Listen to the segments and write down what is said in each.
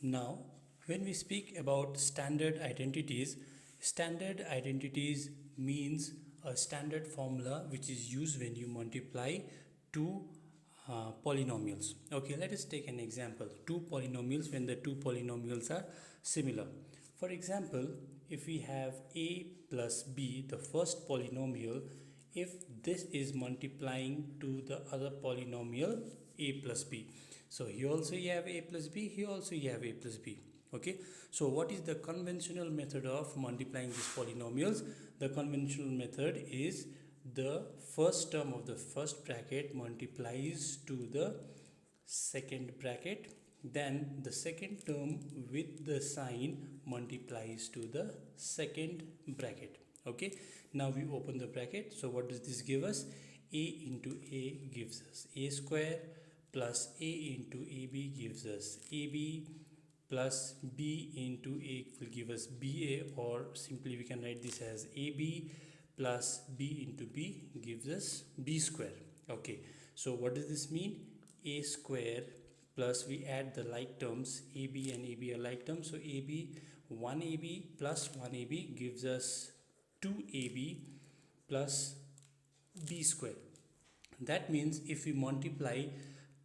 Now, when we speak about standard identities means a standard formula which is used when you multiply two polynomials. Okay, let us take an example. Two polynomials when the two polynomials are similar. For example, if we have a plus b, the first polynomial, if this is multiplying to the other polynomial a plus b. So here also you have a plus b, here also you have a plus b. Okay, so what is the conventional method of multiplying these polynomials? The conventional method is the first term of the first bracket multiplies to the second bracket, then the second term with the sign multiplies to the second bracket. Okay, now we open the bracket. So what does this give us? A into a gives us a square, plus a into ab gives us ab, plus b into a will give us ba, or simply we can write this as ab plus b into b gives us b square. Okay, so what does this mean? A square plus we add the like terms, ab and ab are like terms, so ab 1ab plus 1ab gives us 2ab plus b square. That means if we multiply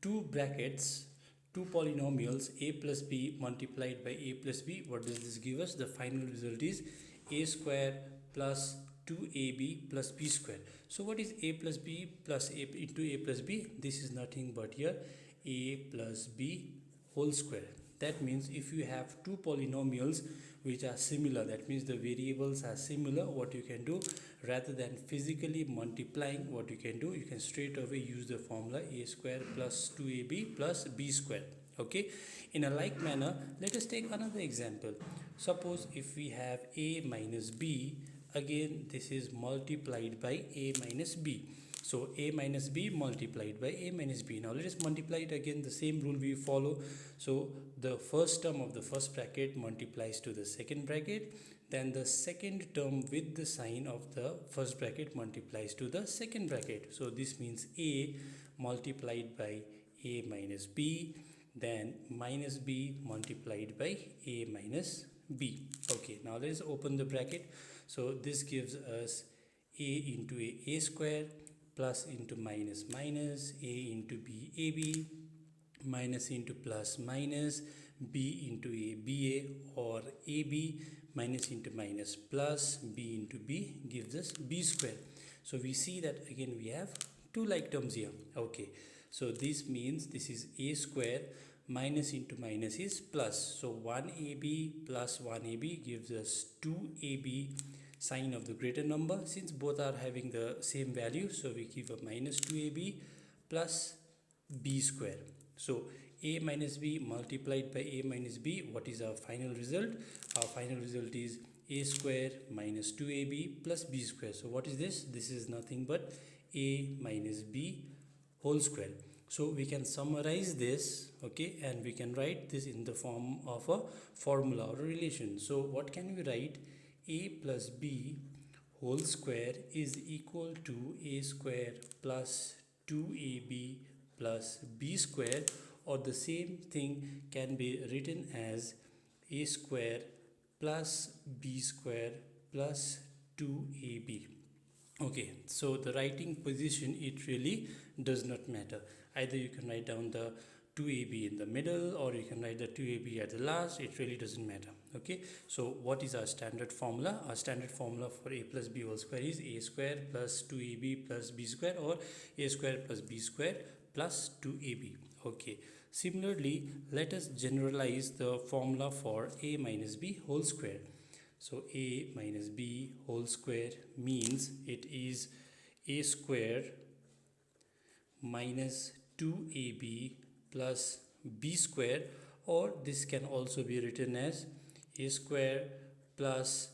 two brackets, two polynomials a plus b multiplied by a plus b, what does this give us? The final result is a square plus 2ab plus b square. So what is a plus b plus a into a plus b? This is nothing but here a plus b whole square. That means if you have two polynomials which are similar, that means the variables are similar, what you can do, rather than physically multiplying, what you can do, you can straight away use the formula a square plus 2ab plus b square. Okay, in a like manner, let us take another example. Suppose if we have a minus b, again this is multiplied by a minus b. So a minus b multiplied by a minus b. Now let us multiply it again, the same rule we follow. So the first term of the first bracket multiplies to the second bracket, then the second term with the sign of the first bracket multiplies to the second bracket. So this means a multiplied by a minus b, then minus b multiplied by a minus b. Okay, now let us open the bracket. So this gives us a into a square plus into minus minus a into b ab minus into plus minus b into a ba, or ab minus into minus plus b into b gives us b square. So we see that again we have two like terms here. Okay, so this means this is a square minus into minus is plus, so 1ab plus 1ab gives us 2ab, sign of the greater number. Since both are having the same value, so we give a minus 2ab plus b square. So a minus b multiplied by a minus b, what is our final result? Our final result is a square minus 2ab plus b square. So what is this? This is nothing but a minus b whole square. So we can summarize this, okay, and we can write this in the form of a formula or a relation. So what can we write? A plus b whole square is equal to a square plus 2ab plus b square, or the same thing can be written as a square plus b square plus 2ab. Okay, so the writing position, it really does not matter. Either you can write down the 2ab in the middle, or you can write the 2ab at the last. It really doesn't matter. Okay, so what is our standard formula? Our standard formula for a plus b whole square is a square plus 2ab plus b square, or a square plus b square plus 2ab. Okay, similarly, let us generalize the formula for a minus b whole square. So a minus b whole square means it is a square minus 2ab plus b square, or this can also be written as a square plus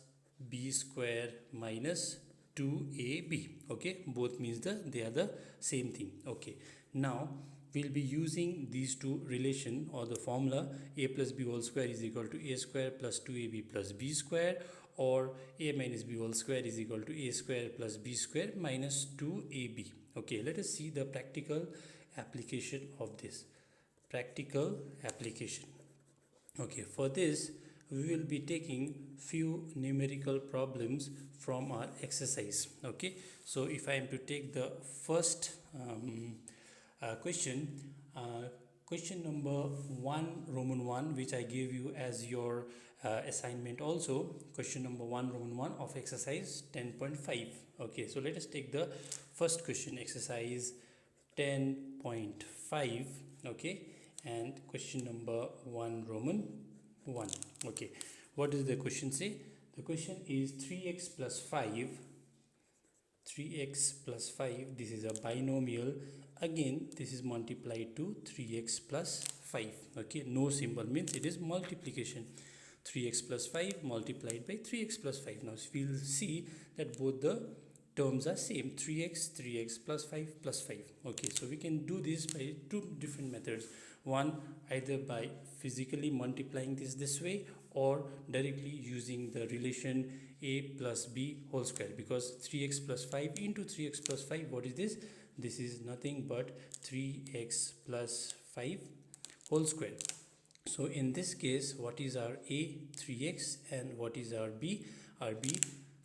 b square minus 2ab. Okay, both means they are the same thing. Okay, now we'll be using these two relation or the formula a plus b whole square is equal to a square plus 2ab plus b square, or a minus b whole square is equal to a square plus b square minus 2ab. Okay, let us see the practical application of this. Practical application. Okay, for this we will be taking few numerical problems from our exercise. Okay, so if I am to take the first question, uh, question number 1 Roman 1, which I gave you as your assignment also, question number 1 Roman 1 of exercise 10.5. Okay, so let us take the first question, exercise 10.5. Okay, and question number 1 Roman 1. Okay, what does the question say? The question is 3x plus 5, 3x plus 5, this is a binomial. Again, this is multiplied to 3x plus 5. Okay, no symbol means it is multiplication. 3x plus 5 multiplied by 3x plus 5. Now we will see that both the terms are same, 3x plus 5 plus 5. Okay, so we can do this by two different methods. One, either by physically multiplying this way, or directly using the relation a plus b whole square, because 3x plus 5 into 3x plus 5, what is this? This is nothing but 3x plus 5 whole square. So in this case, what is our a? 3x, and what is our b? Our b,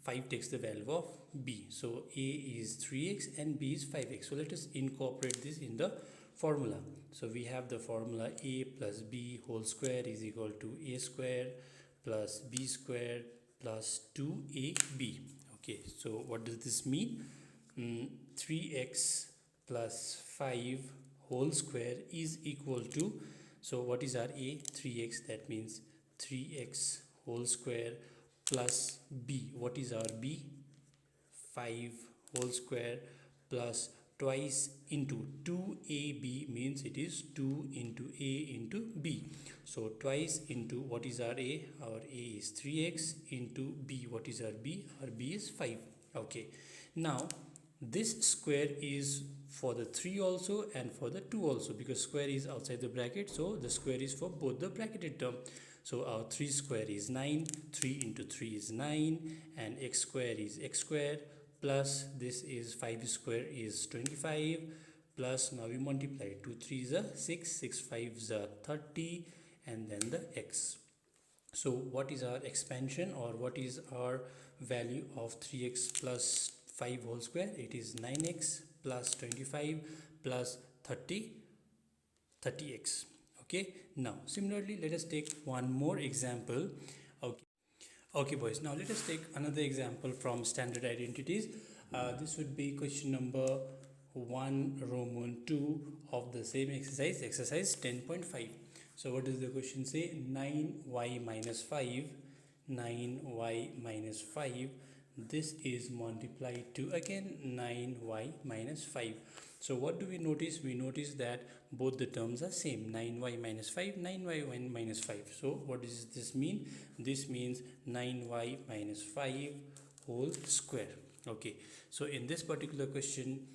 5 takes the value of b. So a is 3x and b is 5x. So let us incorporate this in the formula. So we have the formula a plus b whole square is equal to a square plus b square plus 2ab. Okay, so what does this mean? 3x plus 5 whole square is equal to, so what is our a? 3x, that means 3x whole square plus b. What is our b? 5 whole square plus twice into 2ab, means it is 2 into a into b. So twice into, what is our a? Our a is 3x into b. What is our b? Our b is 5. Okay, now this square is for the 3 also and for the 2 also, because square is outside the bracket, so the square is for both the bracketed term. So our 3 square is 9, 3 into 3 is 9, and x square is x square, plus this is 5 square is 25, plus now we multiply 2 3 is a 6, 6 5 is a 30, and then the x. So what is our expansion, or what is our value of 3x plus 5 whole square? It is 9x plus 25 plus 30x. Okay, now similarly let us take one more example. Okay boys, now let us take another example from standard identities. This would be question number 1 Roman 2 of the same exercise, exercise 10.5. So what does the question say? 9y minus 5, 9y minus 5, this is multiplied to again 9y minus 5. So what do we notice? We notice that both the terms are same, 9y minus 5, 9y minus 5. So what does this mean? This means 9y minus 5 whole square. Okay, so in this particular question,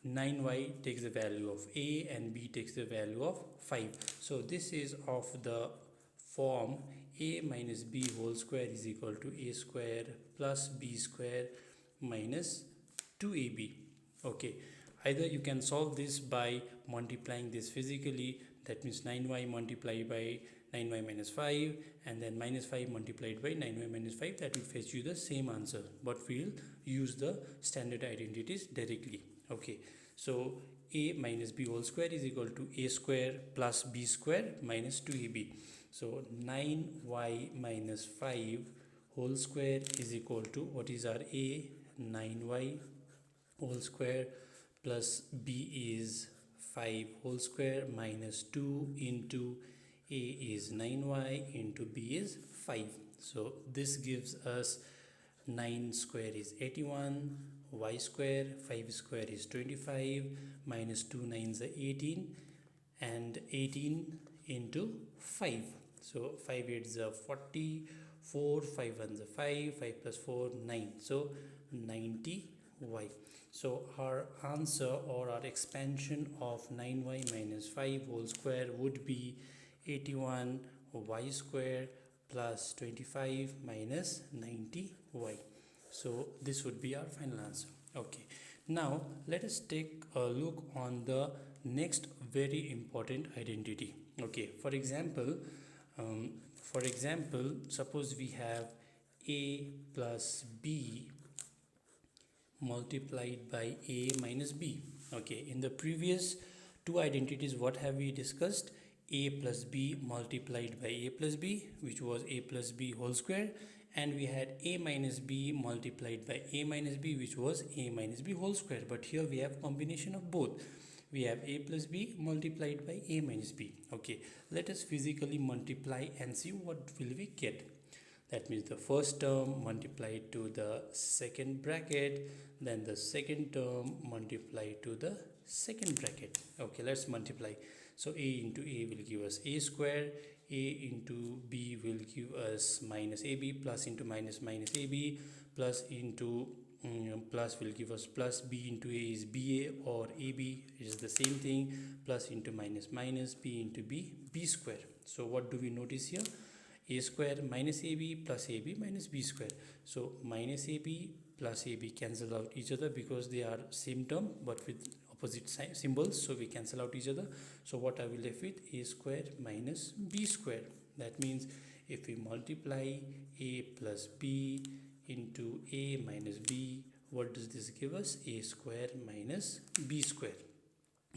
9y takes the value of a and b takes the value of 5. So this is of the form a minus b whole square is equal to a square plus b square minus 2ab. Okay, either you can solve this by multiplying this physically, that means 9y multiplied by 9y minus 5, and then minus 5 multiplied by 9y minus 5, that will fetch you the same answer, but we'll use the standard identities directly. Okay, so a minus b whole square is equal to a square plus b square minus 2ab. So 9y minus 5 whole square is equal to, what is our a? 9y whole square plus b is 5 whole square minus 2 into a is 9y into b is 5. So this gives us 9 square is 81, y square, 5 square is 25, minus 2 9s are 18, and 18 into 5. So 5 8s are 40, 4, 5 1s are 5, 5 plus 4 9. So 90y. So our answer, or our expansion of 9y minus 5 whole square would be 81 y square plus 25 minus 90y. So this would be our final answer. Okay, now let us take a look on the next very important identity. Okay, for example, suppose we have a plus b multiplied by a minus b. Okay, in the previous two identities, what have we discussed? A plus b multiplied by a plus b, which was a plus b whole square, and we had a minus b multiplied by a minus b, which was a minus b whole square. But here we have combination of both. We have a plus b multiplied by a minus b. Okay, let us physically multiply and see what will we get. That means the first term multiplied to the second bracket, then the second term multiplied to the second bracket. Okay, let's multiply. So a into a will give us a square, a into b will give us minus ab, plus into minus minus ab, plus into plus will give us plus, b into a is ba or ab, it is the same thing, plus into minus minus, b into b, b square. So what do we notice here? A square minus ab plus ab minus b square. So minus ab plus ab cancel out each other because they are same term but with opposite symbols, so we cancel out each other. So what I will left with? A square minus b square. That means if we multiply a plus b into a minus b, what does this give us? A square minus b square.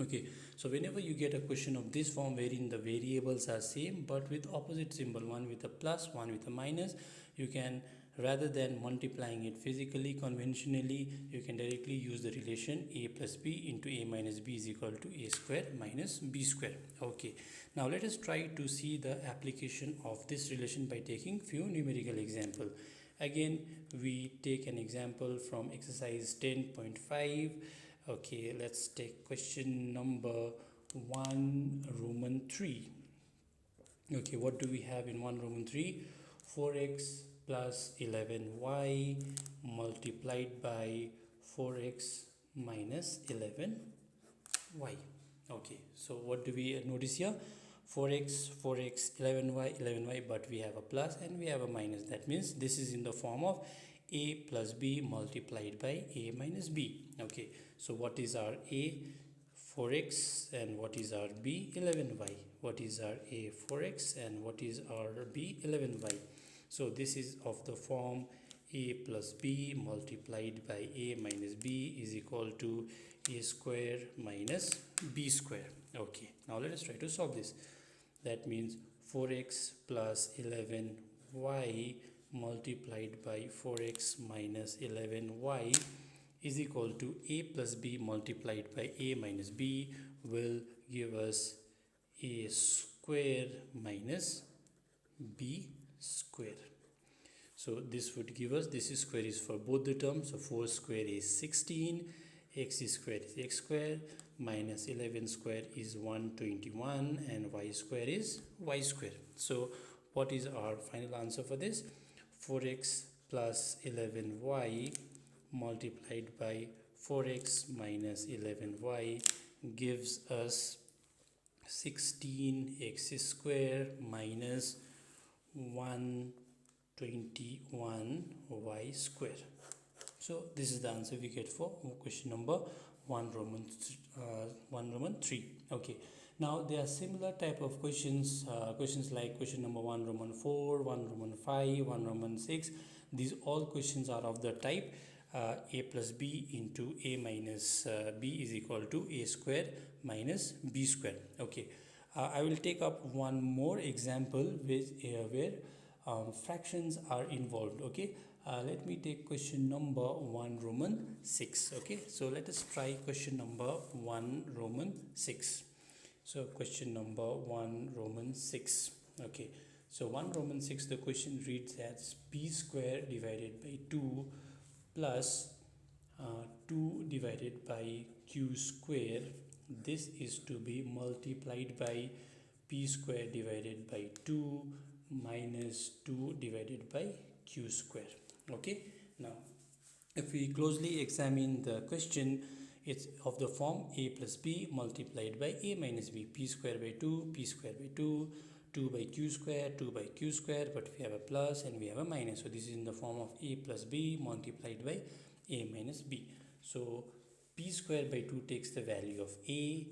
Okay, so whenever you get a question of this form wherein the variables are same but with opposite symbol, one with a plus, one with a minus, you can, rather than multiplying it physically, conventionally, you can directly use the relation a plus b into a minus b is equal to a square minus b square. Okay, now let us try to see the application of this relation by taking few numerical example. Again, we take an example from exercise 10.5. Okay, let's take question number 1 Roman 3. Okay, what do we have in 1 Roman 3? 4x plus 11y multiplied by 4x minus 11y. Okay, so what do we notice here? 4x, 11y, 11y, but we have a plus and we have a minus. That means this is in the form of a plus b multiplied by a minus b. Okay, so what is our a? 4x, and what is our b? 11y. What is our a? 4x, and what is our b? 11y. So this is of the form a plus b multiplied by a minus b is equal to a square minus b square. Okay, now let us try to solve this. That means 4x plus 11y multiplied by 4x minus 11y is equal to a plus b multiplied by a minus b will give us a square minus b square. So this would give us, this square is for both the terms, so 4 square is 16, x square is x square, minus 11 square is 121, and y square is y square. So what is our final answer for this? 4x plus 11y multiplied by 4x minus 11y gives us 16x square minus 121y square. So this is the answer we get for question number 1 Roman 3. Okay, now there are similar type of questions, questions like question number 1 Roman 4, 1 Roman 5, 1 Roman 6. These all questions are of the type a plus b into a minus b is equal to a square minus b square. Okay, I will take up one more example with where fractions are involved. Okay, let me take question number 1 Roman 6. Okay, so let us try question number 1 Roman 6. So question number 1 Roman 6. Okay, so 1 Roman 6, the question reads as b square divided by 2 plus 2 divided by q square. This is to be multiplied by p square divided by 2 minus 2 divided by q square. Okay, now if we closely examine the question, it's of the form a plus b multiplied by a minus b, p square by 2, p square by 2, 2 by q square, 2 by q square, but we have a plus and we have a minus. So this is in the form of a plus b multiplied by a minus b. So p square by 2 takes the value of a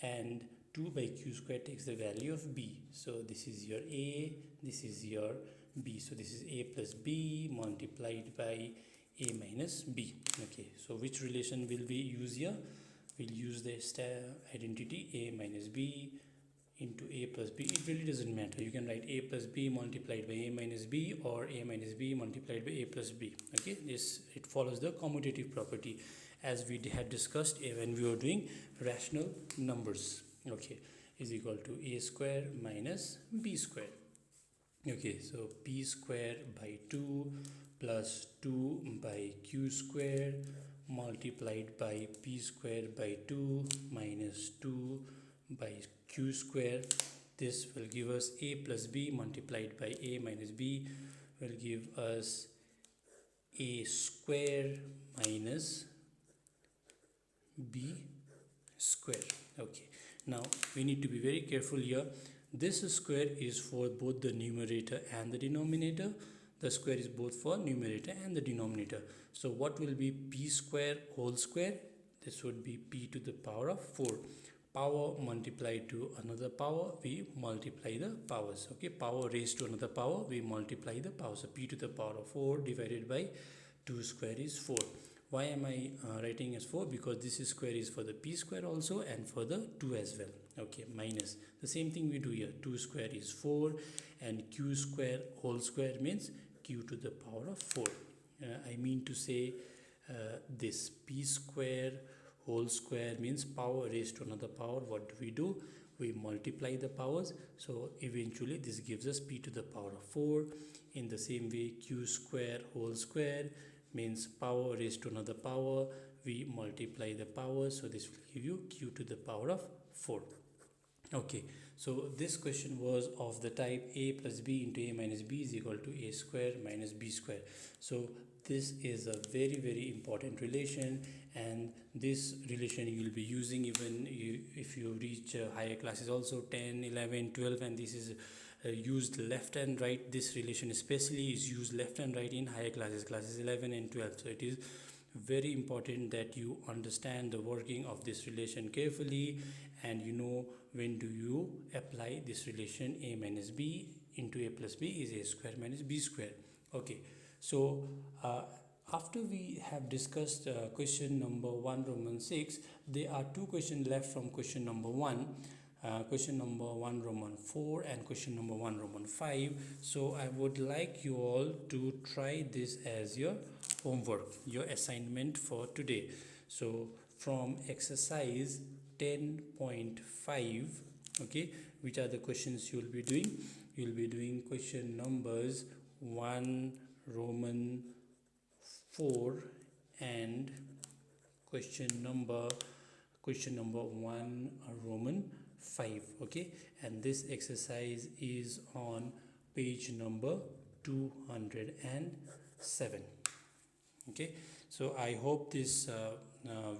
and 2 by q square takes the value of b. So this is your a, this is your b. So this is a plus b multiplied by a minus b. Okay, so which relation will we use here? We'll use the identity a minus b into a plus b. It really doesn't matter. You can write a plus b multiplied by a minus b, or a minus b multiplied by a plus b. Okay, this, it follows the commutative property as we had discussed when we were doing rational numbers. Okay, is equal to a square minus b square. Okay, so p square by 2 plus 2 by q square multiplied by p square by 2 minus 2 by q square. This will give us a plus b multiplied by a minus b will give us a square minus b square. Okay, now we need to be very careful here. This square is for both the numerator and the denominator. The square is both for numerator and the denominator. So what will be p square whole square? This would be p to the power of 4. Power multiplied to another power, we multiply the powers. Okay, power raised to another power, we multiply the power. So p to the power of 4 divided by 2 square is 4. Why am I writing as 4? Because this square is for the p square also and for the 2 as well. Okay, minus the same thing we do here. 2 square is 4 and q square whole square means q to the power of 4. I mean to say this p square whole square means power raised to another power. What do? We multiply the powers. So eventually this gives us p to the power of 4. In the same way, q square whole square means power raised to another power. We multiply the powers. So this will give you q to the power of 4. Okay, so this question was of the type a plus b into a minus b is equal to a square minus b square. So this is a very important relation, and this relation you will be using even if you reach higher classes also, 10, 11, 12, and this is used left and right. This relation especially is used left and right in higher classes 11 and 12. So it is very important that you understand the working of this relation carefully, and you know when do you apply this relation. A minus b into a plus b is a square minus b square. Okay, so after we have discussed question number 1 Roman 6, there are 2 questions left from question number 1. Question number 1 Roman 4 and question number 1 Roman 5. So I would like you all to try this as your homework, your assignment for today. So from exercise 10.5, okay, which are the questions you will be doing? You will be doing question numbers 1 Roman 4 and question number 1 Roman 5. Okay, and this exercise is on page number 207. Okay, so I hope this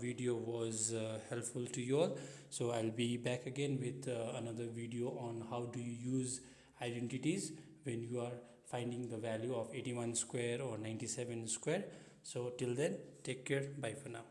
video was helpful to you all. So I'll be back again with another video on how do you use identities when you are finding the value of 81 square or 97 square. So till then, take care. Bye for now.